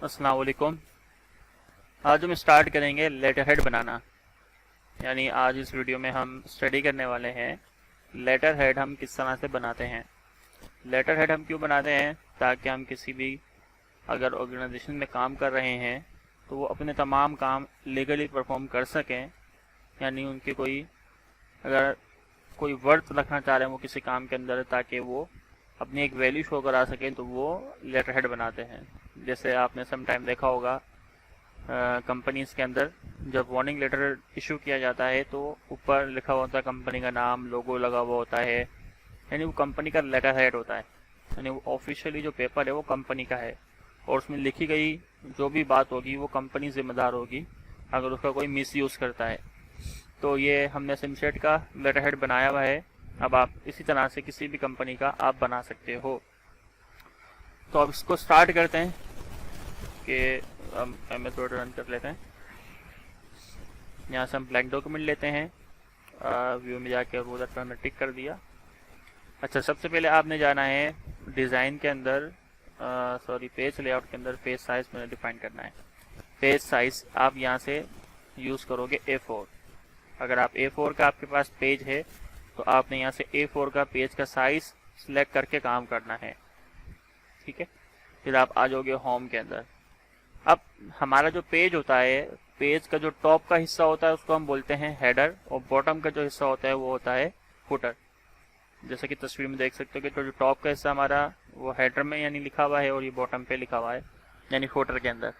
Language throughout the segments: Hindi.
अस्सलाम वालेकुम। आज हम स्टार्ट करेंगे लेटर हेड बनाना। यानी आज इस वीडियो में हम स्टडी करने वाले हैं लेटर हेड हम किस तरह से बनाते हैं। लेटर हेड हम क्यों बनाते हैं? ताकि हम किसी भी अगर ऑर्गेनाइजेशन में काम कर रहे हैं तो वो अपने तमाम काम लीगली परफॉर्म कर सकें। यानी उनके अगर कोई वर्थ रखना चाह रहे हैं वो किसी काम के अंदर, ताकि वो अपनी एक वैल्यू शो करा सकें, तो वो लेटर हेड बनाते हैं। जैसे आपने सम टाइम देखा होगा कंपनीज के अंदर जब वार्निंग लेटर इशू किया जाता है तो ऊपर लिखा हुआ होता है कंपनी का नाम, लोगो लगा हुआ होता है, यानी वो कंपनी का लेटर हेड होता है। यानी वो ऑफिशियली जो पेपर है वो कंपनी का है और उसमें लिखी गई जो भी बात होगी वो कंपनी जिम्मेदार होगी अगर उसका कोई मिसयूज़ करता है। तो ये हमने सिमसेट का लेटर हेड बनाया हुआ है। अब आप इसी तरह से किसी भी कंपनी का आप बना सकते हो। तो अब इसको स्टार्ट करते हैं कि हम MS वर्ड रन कर लेते हैं। यहाँ से हम ब्लैंक डॉक्यूमेंट लेते हैं, व्यू में जाके रूलर पर हमने टिक कर दिया। अच्छा, सबसे पहले आपने जाना है डिज़ाइन के अंदर, पेज लेआउट के अंदर पेज साइज मैंने डिफाइन करना है। पेज साइज आप यहाँ से यूज़ करोगे A4। अगर आप A4 का आपके पास पेज है तो आपने यहाँ से A4 का पेज का साइज सिलेक्ट करके काम करना है। ठीक है, फिर आप आ जाओगे होम के अंदर। अब हमारा जो पेज होता है, पेज का जो टॉप का हिस्सा होता है उसको हम बोलते हैं हेडर और बॉटम का जो हिस्सा होता है वो होता है फुटर। जैसे कि तस्वीर में देख सकते हो कि तो जो टॉप का हिस्सा हमारा वो हेडर में यानी लिखा हुआ है और ये बॉटम पे लिखा हुआ है यानी फुटर के अंदर।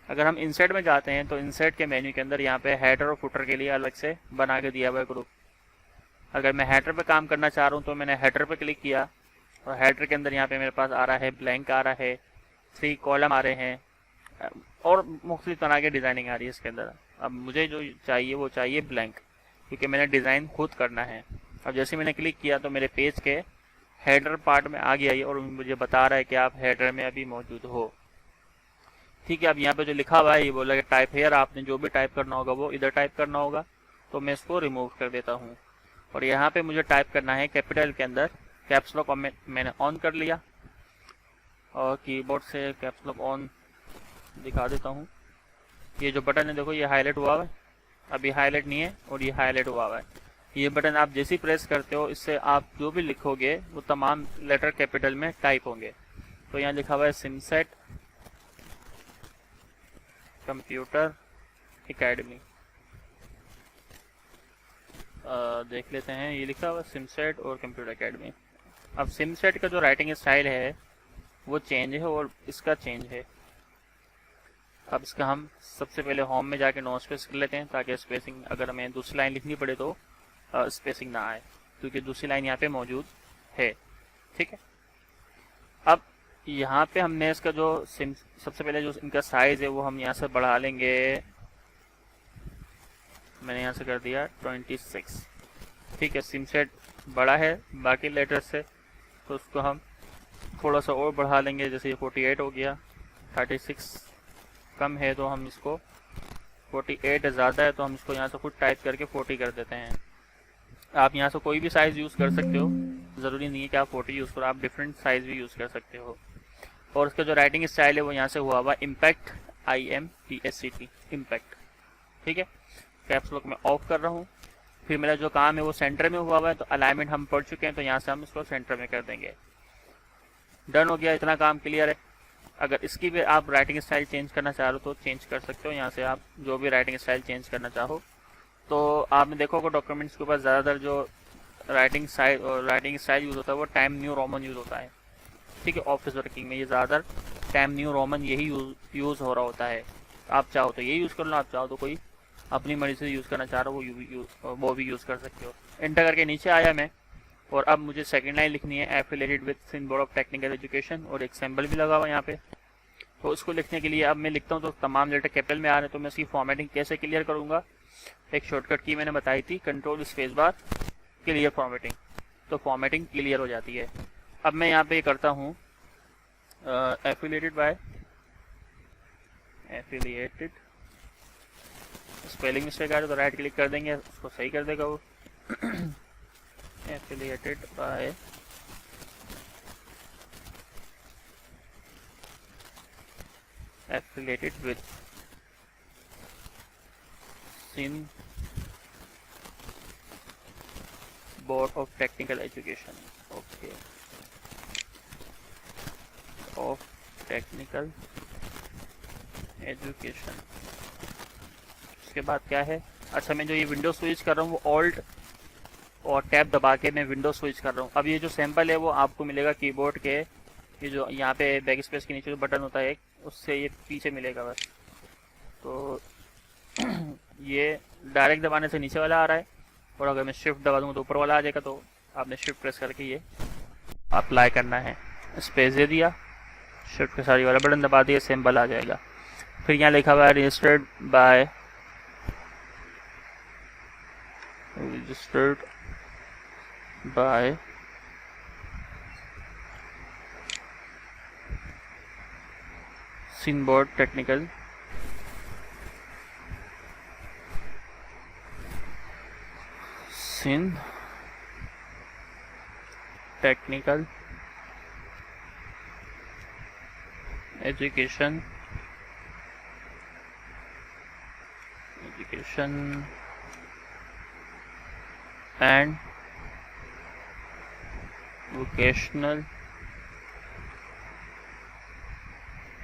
अगर हम इंसर्ट में जाते हैं तो इंसर्ट के मेन्यू के अंदर यहाँ पे हेडर और फुटर के लिए अलग से बना के दिया हुआ है ग्रुप। अगर मैं हेडर पे काम करना चाह रहा हूँ तो मैंने हेडर पे क्लिक किया और हेडर के अंदर यहाँ पे मेरे पास आ रहा है ब्लैंक, आ रहा है 3 कॉलम आ रहे हैं और मुख्तलिफ तरह के डिज़ाइनिंग आ रही है इसके अंदर। अब मुझे जो चाहिए वो चाहिए ब्लैंक, क्योंकि मैंने डिज़ाइन खुद करना है। अब जैसे मैंने क्लिक किया तो मेरे पेज के हेडर पार्ट में आ गया ये और मुझे बता रहा है कि आप हेडर में अभी मौजूद हो। ठीक है, अब यहाँ पे जो लिखा हुआ है ये बोला कि टाइप हेयर, आपने जो भी टाइप करना होगा वो इधर टाइप करना होगा। तो मैं इसको रिमूव कर देता हूँ और यहाँ पे मुझे टाइप करना है कैपिटल के अंदर कैप्स लॉक। मैंने ऑन कर लिया और कीबोर्ड से कैप्स लॉक ऑन दिखा देता हूँ। ये जो बटन है देखो ये हाईलाइट हुआ हुआ है, अभी हाईलाइट नहीं है और ये हाईलाइट हुआ हुआ है। ये बटन आप जैसे ही प्रेस करते हो इससे आप जो भी लिखोगे वो तमाम लेटर कैपिटल में टाइप होंगे। तो यहाँ लिखा हुआ है सिमसेट कंप्यूटर एकेडमी, देख लेते हैं। ये लिखा हुआ सिमसेट और कंप्यूटर एकेडमी। अब सिमसेट का जो राइटिंग स्टाइल है वो चेंज है और इसका चेंज है। अब इसका हम सबसे पहले होम में जाके नो स्पेस कर लेते हैं ताकि स्पेसिंग अगर हमें दूसरी लाइन लिखनी पड़े तो स्पेसिंग ना आए, क्योंकि दूसरी लाइन यहाँ पे मौजूद है। ठीक है, अब यहाँ पे हमने इसका जो सबसे पहले जो इनका साइज है वो हम यहाँ से बढ़ा लेंगे। मैंने यहाँ से कर दिया 26। ठीक है, सिमसेट बड़ा है बाकी लेटर से तो उसको हम थोड़ा सा और बढ़ा लेंगे। जैसे ये 48 हो गया, 36 कम है तो हम इसको 48 ज़्यादा है तो हम इसको यहाँ से खुद टाइप करके 40 कर देते हैं। आप यहाँ से कोई भी साइज़ यूज़ कर सकते हो, ज़रूरी नहीं है कि आप 40 यूज़ करो, आप डिफरेंट साइज़ भी यूज़ कर सकते हो। और उसका जो राइटिंग स्टाइल है वो यहाँ से हुआ हुआ इम्पैक्ट, IMPACT इम्पैक्ट। ठीक है, कैप्स लॉक में ऑफ कर रहा हूँ। फिर मेरा जो काम है वो सेंटर में हुआ हुआ है तो अलाइनमेंट हम पढ़ चुके हैं तो यहाँ से हम इसको सेंटर में कर देंगे। डन हो गया, इतना काम क्लियर है। अगर इसकी भी आप राइटिंग स्टाइल चेंज करना चाह रहे हो तो चेंज कर सकते हो। यहाँ से आप जो भी राइटिंग स्टाइल चेंज करना चाहो तो आपने देखा होगा डॉक्यूमेंट्स के ऊपर ज़्यादातर जो राइटिंग स्टाइल यूज़ होता है वो टाइम न्यू रोमन यूज़ होता है। ठीक है, ऑफिस वर्किंग में ये ज़्यादातर टाइम न्यू रोमन यही यूज़ हो रहा होता है। आप चाहो तो ये यूज़ कर लो, आप चाहो तो कोई अपनी मर्जी से यूज़ करना चाह रहा हो वो भी यूज़ कर सकते हो। एंटर करके नीचे आया मैं और अब मुझे सेकंड लाइन लिखनी है affiliated with Sindh board of technical education और एक सिंबल भी लगा हुआ है यहाँ पे। तो इसको लिखने के लिए अब मैं लिखता हूँ तो तमाम लेटर कैपिटल में आ रहे हैं। तो मैं इसकी फॉर्मेटिंग कैसे क्लियर करूँगा, एक शॉर्टकट की मैंने बताई थी, control space bar clear formatting, तो फॉर्मेटिंग क्लियर हो जाती है। अब मैं यहाँ पे करता हूँ एफिलिएटेड स्पेलिंग मिस्टेक आ रही है तो राइट क्लिक कर देंगे, उसको सही कर देगा वो। Affiliated by affiliated with Sindh Board of Technical Education. Okay, of Technical Education. उसके बाद क्या है, अच्छा मैं जो ये विंडो स्विच कर रहा हूँ वो ऑल्ट और टैब दबा के मैं विंडो स्विच कर रहा हूँ। अब ये जो सैंपल है वो आपको मिलेगा कीबोर्ड के, ये जो यहाँ पे बैक स्पेस के नीचे जो बटन होता है एक, उससे ये पीछे मिलेगा बस। तो ये डायरेक्ट दबाने से नीचे वाला आ रहा है, और अगर मैं शिफ्ट दबा दूँगा तो ऊपर वाला आ जाएगा। तो आपने शिफ्ट प्रेस करके ये अप्लाई करना है, स्पेस दे दिया, शिफ्ट के साथ वाला बटन दबा दिया, सैंपल आ जाएगा। फिर यहाँ लिखा हुआ है registered bye Sindh Board Technical Education and Vocational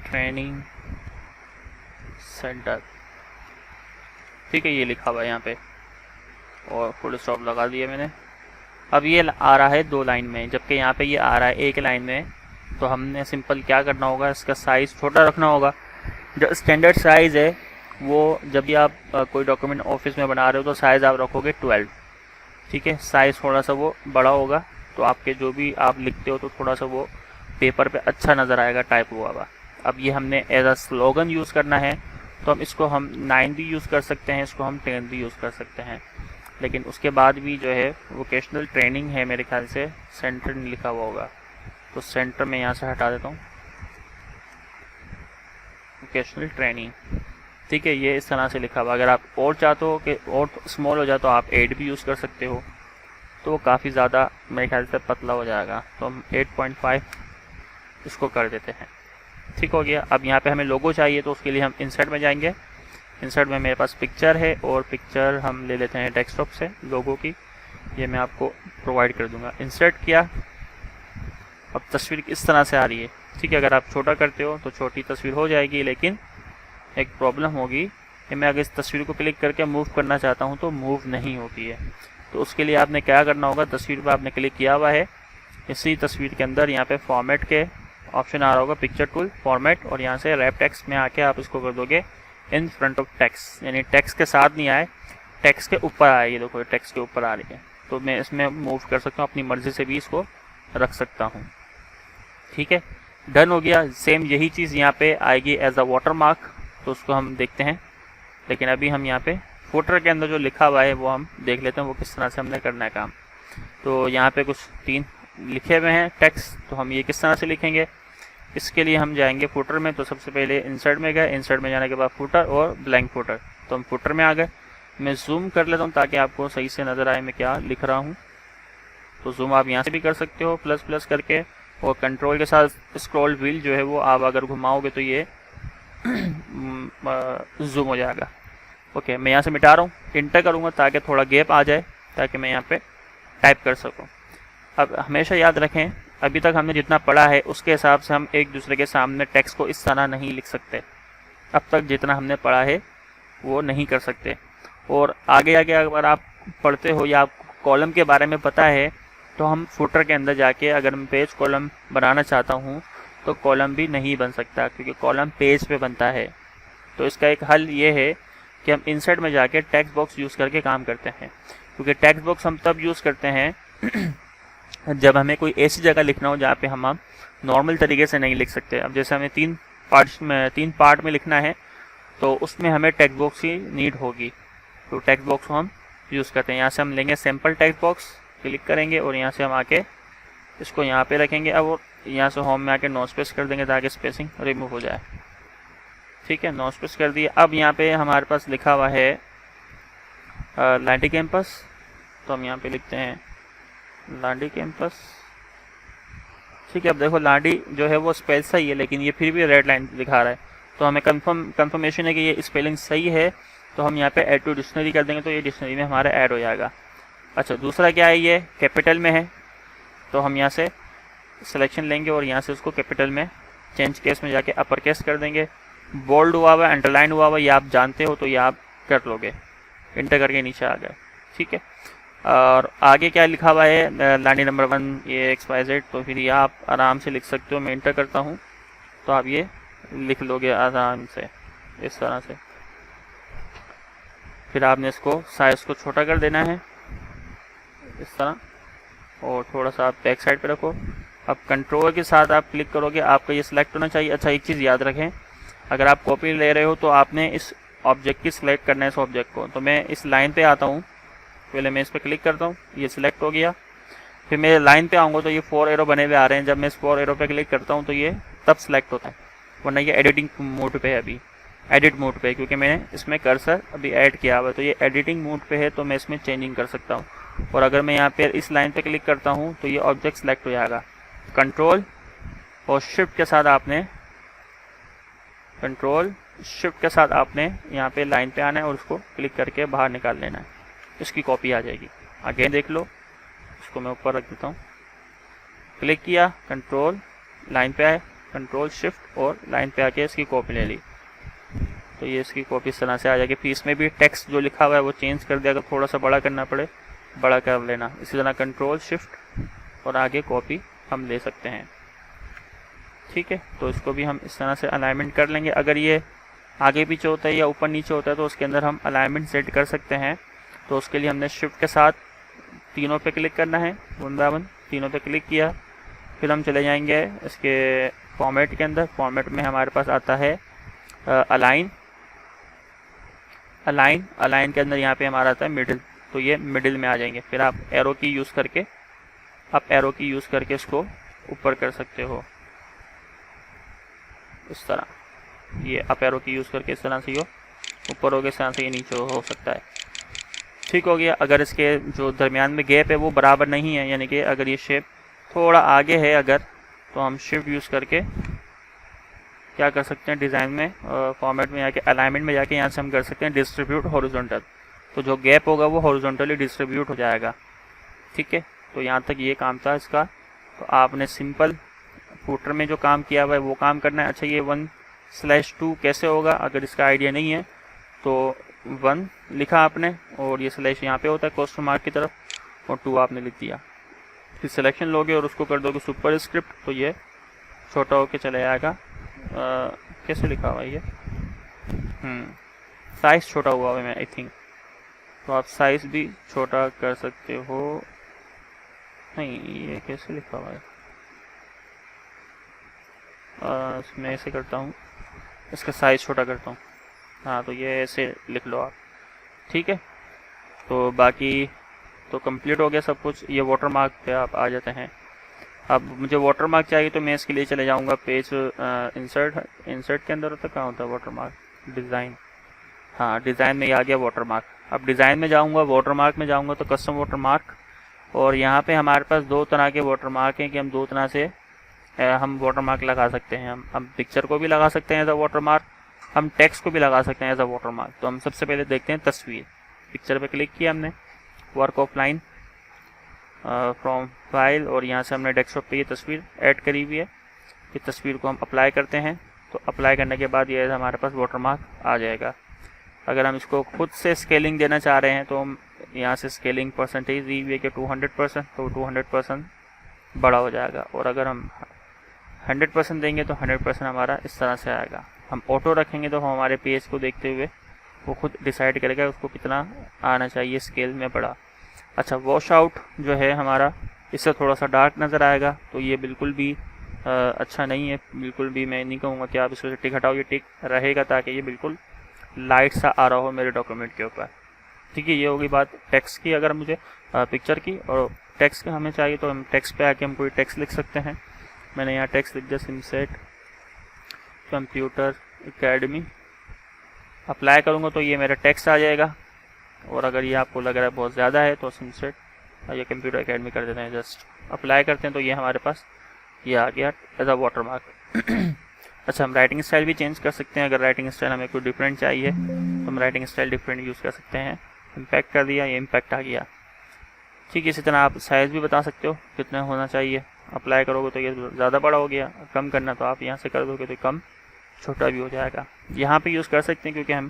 Training Center। ठीक है, ये लिखा हुआ है यहाँ पे, और फुल स्टॉप लगा दिया मैंने। अब ये आ रहा है 2 लाइन में, जबकि यहाँ पे ये आ रहा है 1 लाइन में। तो हमने सिंपल क्या करना होगा, इसका साइज़ छोटा रखना होगा। जो स्टैंडर्ड साइज़ है वो जब भी आप कोई डॉक्यूमेंट ऑफिस में बना रहे हो तो साइज़ आप रखोगे 12। ठीक है, साइज़ थोड़ा सा वो बड़ा होगा तो आपके जो भी आप लिखते हो तो थोड़ा सा वो पेपर पे अच्छा नज़र आएगा, टाइप हुआ हुआ। अब ये हमने एज अ स्लोगन यूज़ करना है, तो इसको हम 9 भी यूज़ कर सकते हैं, इसको हम 10 भी यूज़ कर सकते हैं। लेकिन उसके बाद भी जो है वोकेशनल ट्रेनिंग है, मेरे ख्याल से सेंटर नहीं लिखा हुआ होगा, तो सेंटर में यहाँ से हटा देता हूँ, वोकेशनल ट्रेनिंग। ठीक है, ये इस तरह से लिखा हुआ। अगर आप और चाहते हो कि और स्मॉल हो जाए तो आप 8 भी यूज़ कर सकते हो, तो वो काफ़ी ज़्यादा मेरे ख्याल से पतला हो जाएगा। तो हम 8.5 इसको कर देते हैं। ठीक हो गया। अब यहाँ पे हमें लोगो चाहिए, तो उसके लिए हम इंसर्ट में जाएंगे। इंसर्ट में मेरे पास पिक्चर है, और पिक्चर हम ले लेते हैं डेस्कटॉप से लोगो की, ये मैं आपको प्रोवाइड कर दूँगा। इंसर्ट किया, अब तस्वीर इस तरह से आ रही है। ठीक है, अगर आप छोटा करते हो तो छोटी तस्वीर हो जाएगी, लेकिन एक प्रॉब्लम होगी कि मैं अगर इस तस्वीर को क्लिक करके मूव करना चाहता हूँ तो मूव नहीं होती है। तो उसके लिए आपने क्या करना होगा, तस्वीर पर आपने क्लिक किया हुआ है, इसी तस्वीर के अंदर यहाँ पे फॉर्मेट के ऑप्शन आ रहा होगा, पिक्चर टूल, फॉर्मेट, और यहाँ से रैप टेक्स्ट में आके आप इसको कर दोगे इन फ्रंट ऑफ टेक्स्ट, यानी टेक्स्ट के साथ नहीं आए, टेक्स्ट के ऊपर आए। ये देखो टेक्स्ट के ऊपर आ रही है, तो मैं इसमें मूव कर सकता हूँ, अपनी मर्ज़ी से भी इसको रख सकता हूँ। ठीक है, डन हो गया। सेम यही चीज़ यहाँ पे आएगी एज अ वाटर मार्क, तो उसको हम देखते हैं। लेकिन अभी हम यहाँ पे फुटर के अंदर जो लिखा हुआ है वो हम देख लेते हैं वो किस तरह से हमने करना है काम। तो यहाँ पे कुछ 3 लिखे हुए हैं टेक्स्ट, तो हम ये किस तरह से लिखेंगे, इसके लिए हम जाएंगे फुटर में। तो सबसे पहले इंसर्ट में गए, इंसर्ट में जाने के बाद फुटर और ब्लैंक फुटर, तो हम फुटर में आ गए। मैं जूम कर लेता हूँ ताकि आपको सही से नज़र आए मैं क्या लिख रहा हूँ। तो जूम आप यहाँ से भी कर सकते हो प्लस करके, और कंट्रोल के साथ स्क्रॉल व्हील जो है वो आप अगर घुमाओगे तो ये जूम हो जाएगा। ओके, मैं यहाँ से मिटा रहा हूँ, इंटर करूँगा ताकि थोड़ा गैप आ जाए, ताकि मैं यहाँ पे टाइप कर सकूँ। अब हमेशा याद रखें, अभी तक हमने जितना पढ़ा है उसके हिसाब से हम एक दूसरे के सामने टेक्स्ट को इस तरह नहीं लिख सकते। अब तक जितना हमने पढ़ा है वो नहीं कर सकते। और आगे अगर आप पढ़ते हो या आपको कॉलम के बारे में पता है, तो हम फुटर के अंदर जाके अगर मैं पेज कॉलम बनाना चाहता हूँ तो कॉलम भी नहीं बन सकता, क्योंकि कॉलम पेज पे बनता है। तो इसका एक हल ये है कि हम इंसर्ट में जाके टेक्स्ट बॉक्स यूज़ करके काम करते हैं, क्योंकि टेक्स्ट बॉक्स हम तब यूज़ करते हैं जब हमें कोई ऐसी जगह लिखना हो जहाँ पे हम नॉर्मल तरीके से नहीं लिख सकते। अब जैसे हमें 3 पार्ट में लिखना है, तो उसमें हमें टेक्स्ट बॉक्स की नीड होगी, तो टेक्स्ट बॉक्स को हम यूज़ करते हैं। यहाँ से हम लेंगे सिंपल टेक्स्ट बॉक्स, क्लिक करेंगे और यहाँ से हम आके इसको यहाँ पे रखेंगे। अब यहाँ से होम में आके नो स्पेस कर देंगे ताकि स्पेसिंग रिमूव हो जाए। ठीक है, नो स्पेस कर दिए। अब यहाँ पे हमारे पास लिखा हुआ है लांडी कैंपस, तो हम यहाँ पे लिखते हैं लांडी कैंपस। ठीक है, अब देखो लांडी जो है वो स्पेल सही है, लेकिन ये फिर भी रेड लाइन दिखा रहा है, तो हमें कंफर्मेशन है कि ये स्पेलिंग सही है, तो हम यहाँ पे ऐड टू डिक्शनरी कर देंगे तो ये डिक्शनरी में हमारा ऐड हो जाएगा। अच्छा, दूसरा क्या है, ये कैपिटल में है, तो हम यहाँ से सिलेक्शन लेंगे और यहाँ से उसको कैपिटल में चेंज केस में जाके अपर केस कर देंगे। बोल्ड हुआ हुआ, अंडरलाइन हुआ हुआ, ये आप जानते हो तो ये आप कर लोगे, इंटर करके नीचे आ गए, ठीक है। और आगे क्या लिखा हुआ है, लाइन नंबर 1 ये XYZ, तो फिर ये आप आराम से लिख सकते हो। मैं इंटर करता हूँ तो आप ये लिख लोगे आराम से इस तरह से। फिर आपने इसको साइज़ को छोटा कर देना है इस तरह, और थोड़ा सा आप बैक साइड पे रखो। अब कंट्रोल के साथ आप क्लिक करोगे, आपका ये सिलेक्ट होना चाहिए। अच्छा, एक चीज़ याद रखें, अगर आप कॉपी ले रहे हो तो आपने इस ऑब्जेक्ट की सिलेक्ट करना है, इस ऑब्जेक्ट को। तो मैं इस लाइन पे आता हूँ, पहले मैं इस पर क्लिक करता हूँ, ये सिलेक्ट हो गया। फिर मैं लाइन पे आऊँगा तो ये 4 एरो बने हुए आ रहे हैं। जब मैं इस 4 एरो पे क्लिक करता हूँ तो ये तब सिलेक्ट होता है, वरना ये एडिटिंग मोड पे है, अभी एडिट मोड पे है, क्योंकि मैंने इसमें कर्सर अभी ऐड किया हुआ है। तो ये एडिटिंग मोड पे है, तो मैं इसमें चेंजिंग कर सकता हूँ। और अगर मैं यहाँ पे इस लाइन पे क्लिक करता हूँ तो ये ऑब्जेक्ट सिलेक्ट हो जाएगा। कंट्रोल और शिफ्ट के साथ आपने यहाँ पे लाइन पे आना है और उसको क्लिक करके बाहर निकाल लेना है, इसकी कॉपी आ जाएगी। अगेन देख लो, इसको मैं ऊपर रख देता हूँ, क्लिक किया, कंट्रोल लाइन पे आए, कंट्रोल शिफ्ट और लाइन पे आके इसकी कॉपी ले ली, तो ये इसकी कॉपी इस तरह से आ जाएगी। फिर इसमें भी टेक्स्ट जो लिखा हुआ है वो चेंज कर दिया, अगर थोड़ा सा बड़ा करना पड़े बड़ा कर लेना। इसी तरह कंट्रोल शिफ्ट और आगे कॉपी हम ले सकते हैं, ठीक है। तो इसको भी हम इस तरह से अलाइनमेंट कर लेंगे। अगर ये आगे पीछे होता है या ऊपर नीचे होता है तो उसके अंदर हम अलाइनमेंट सेट कर सकते हैं। तो उसके लिए हमने शिफ्ट के साथ तीनों पे क्लिक करना है, वृंदावन तीनों पे क्लिक किया। फिर हम चले जाएंगे इसके फॉर्मेट के अंदर। फॉर्मेट में हमारे पास आता है अलाइन के अंदर यहाँ पे हमारा आता है मिडिल, तो ये मिडिल में आ जाएंगे। फिर आप एरो की यूज़ करके इसको ऊपर कर सकते हो इस तरह। ये अप एरो की यूज़ करके इस तरह से ये ऊपर हो गया, इस तरह से ये नीचे हो सकता है, ठीक हो गया। अगर इसके जो दरमियान में गैप है वो बराबर नहीं है, यानी कि अगर ये शेप थोड़ा आगे है अगर, तो हम शिफ्ट यूज़ करके क्या कर सकते हैं, डिज़ाइन में फॉर्मेट में जाके अलाइनमेंट में जाके यहाँ से हम कर सकते हैं डिस्ट्रीब्यूट हॉरिजॉन्टल। तो जो गैप होगा वो हॉरिजॉन्टली डिस्ट्रीब्यूट हो जाएगा, ठीक है। तो यहाँ तक ये काम था इसका। तो आपने सिंपल फुटर में जो काम किया हुआ है वो काम करना है। अच्छा, ये 1/2 कैसे होगा, अगर इसका आइडिया नहीं है तो 1 लिखा आपने और ये स्लैश यहाँ पे होता है क्वेश्चन मार्क की तरफ, और 2 आपने लिख दिया। फिर सिलेक्शन लोगे और उसको कर दोगे सुपर स्क्रिप्ट, तो ये छोटा होके चला जाएगा। कैसे लिखा हुआ है ये, साइज़ छोटा हुआ है मैं आई थिंक, तो आप साइज़ भी छोटा कर सकते हो। नहीं, ये कैसे लिखा हुआ है, मैं ऐसे करता हूँ, इसका साइज़ छोटा करता हूँ। हाँ, तो ये ऐसे लिख लो आप, ठीक है। तो बाकी तो कंप्लीट हो गया सब कुछ। ये वाटर मार्क पे आप आ जाते हैं। अब मुझे वाटर मार्क चाहिए तो मैं इसके लिए चले जाऊँगा पेज इंसर्ट के अंदर होता, कहाँ होता है वाटर मार्क, डिज़ाइन। हाँ, डिज़ाइन में आ गया वाटर मार्क। अब डिज़ाइन में जाऊँगा, वाटर मार्क में जाऊँगा तो कस्टम वाटर मार्क, और यहाँ पे हमारे पास 2 तरह के वाटर मार्क हैं कि हम 2 तरह से हम वाटर मार्क लगा सकते हैं। हम पिक्चर को भी लगा सकते हैं एज अ वाटर मार्क, हम टेक्स्ट को भी लगा सकते हैं एज अ वाटर मार्क। तो हम सबसे पहले देखते हैं तस्वीर। पिक्चर पे क्लिक किया हमने, work of line from file, और यहाँ से हमने डेस्कटॉप पे ये तस्वीर ऐड करी हुई है। इस तस्वीर को हम अप्लाई करते हैं, तो अप्लाई करने के बाद ये हमारे पास वाटर मार्क आ जाएगा। अगर हम इसको खुद से स्केलिंग देना चाह रहे हैं तो हम यहाँ से स्केलिंग परसेंटेज दी हुई है कि 200%, तो 200% बड़ा हो जाएगा। और अगर हम 100% देंगे तो 100% हमारा इस तरह से आएगा। हम ऑटो रखेंगे तो हमारे पेज को देखते हुए वो खुद डिसाइड करेगा उसको कितना आना चाहिए स्केल में बड़ा। अच्छा, वॉश आउट जो है हमारा, इससे थोड़ा सा डार्क नज़र आएगा, तो ये बिल्कुल भी अच्छा नहीं है। बिल्कुल भी मैं नहीं कहूँगा कि आप इसको टिक हटाओ, ये टिक रहेगा ताकि ये बिल्कुल लाइट सा आ रहा हो मेरे डॉक्यूमेंट के ऊपर, ठीक है। ये होगी बात टेक्स्ट की। अगर मुझे पिक्चर की और टेक्स्ट का हमें चाहिए तो हम टेक्स्ट पे आके हम कोई टेक्स्ट लिख सकते हैं। मैंने यहाँ टेक्स्ट लिख दिया, सिमसेट कंप्यूटर एकेडमी। अप्लाई करूँगा तो ये मेरा टेक्स्ट आ जाएगा। और अगर ये आपको लग रहा है बहुत ज़्यादा है तो सिमसेट ये कंप्यूटर एकेडमी कर देते हैं, जस्ट अप्लाई करते हैं तो ये हमारे पास ये आ गया एज अ वाटर मार्क। अच्छा, हम राइटिंग स्टाइल भी चेंज कर सकते हैं। अगर राइटिंग स्टाइल हमें कोई डिफरेंट चाहिए तो हम राइटिंग स्टाइल डिफरेंट यूज़ कर सकते हैं। इम्पैक्ट कर दिया, ये इम्पैक्ट आ गया। ठीक है, इसी तरह आप साइज़ भी बता सकते हो कितना होना चाहिए। अप्लाई करोगे तो ये ज़्यादा बड़ा हो गया, कम करना तो आप यहाँ से कर दोगे तो कम छोटा भी हो जाएगा। यहाँ पे यूज़ कर सकते हैं क्योंकि हम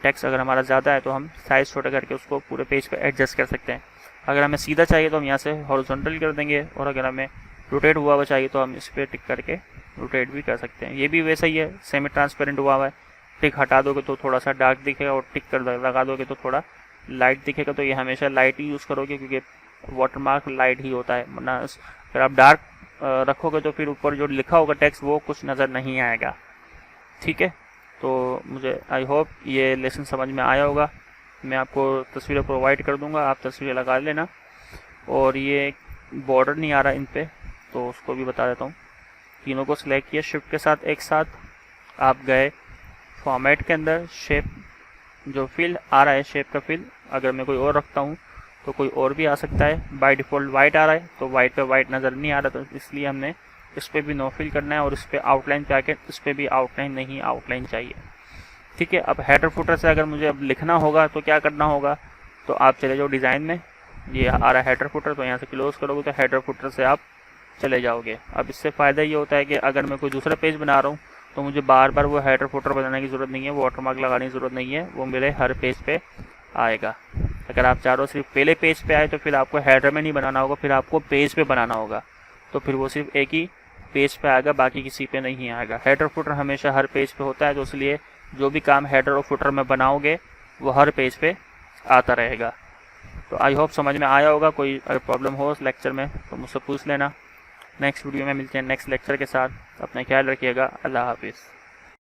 टेक्स्ट अगर हमारा ज़्यादा है तो हम साइज़ छोटा करके उसको पूरे पेज पे एडजस्ट कर सकते हैं। अगर हमें सीधा चाहिए तो हम यहाँ से हॉरिजॉन्टल कर देंगे, और अगर हमें रोटेट हुआ हुआ चाहिए तो हम इस पर टिक करके रोटेट भी कर सकते हैं। ये भी वैसा ही है, सेमी ट्रांसपेरेंट हुआ हुआ है। टिक हटा दोगे तो थोड़ा सा डार्क दिखेगा, और टिक कर लगा दोगे तो थोड़ा लाइट दिखेगा। तो ये हमेशा लाइट ही यूज़ करोगे क्योंकि वाटरमार्क लाइट ही होता है, वरना अगर आप डार्क रखोगे तो फिर ऊपर जो लिखा होगा टेक्स्ट वो कुछ नज़र नहीं आएगा। ठीक है, तो मुझे आई होप ये लेसन समझ में आया होगा। मैं आपको तस्वीरें प्रोवाइड कर दूंगा, आप तस्वीरें लगा लेना। और ये बॉर्डर नहीं आ रहा इन पे, तो उसको भी बता देता हूँ। तीनों को सिलेक्ट किया शिफ्ट के साथ एक साथ, आप गए फॉर्मेट के अंदर, शेप जो फील्ड आ रहा है, शेप का फील्ड अगर मैं कोई और रखता हूँ तो कोई और भी आ सकता है। बाय डिफ़ॉल्ट वाइट आ रहा है तो वाइट पे वाइट नज़र नहीं आ रहा, तो इसलिए हमने इस पर भी नो फिल करना है, और इस पर आउटलाइन पे आके इस पर भी आउटलाइन नहीं, आउटलाइन चाहिए। ठीक है, अब हेडर फुटर से अगर मुझे अब लिखना होगा तो क्या करना होगा, तो आप चले जाओ डिज़ाइन में, ये आ रहा है हेडर फुटर, तो यहाँ से क्लोज करोगे तो हेडर फुटर से आप चले जाओगे। अब इससे फ़ायदा ये होता है कि अगर मैं कोई दूसरा पेज बना रहा हूँ तो मुझे बार बार वो हेडर फुटर बनाने की ज़रूरत नहीं है, वाटरमार्क लगाने की ज़रूरत नहीं है, वो मेरे हर पेज पे आएगा। अगर आप चाह रहे हो सिर्फ पहले पेज पे आए तो फिर आपको हेडर में नहीं बनाना होगा, फिर आपको पेज पे बनाना होगा, तो फिर वो सिर्फ एक ही पेज पे आएगा, बाकी किसी पे नहीं आएगा। हेडर फुटर हमेशा हर पेज पे होता है, तो इसलिए जो भी काम हेडर और फुटर में बनाओगे वो हर पेज पे आता रहेगा। तो आई होप समझ में आया होगा। कोई अगर प्रॉब्लम हो उस लेक्चर में तो मुझसे पूछ लेना। नेक्स्ट वीडियो में मिलते हैं नेक्स्ट लेक्चर के साथ। अपना ख्याल रखिएगा। अल्लाह हाफिज़।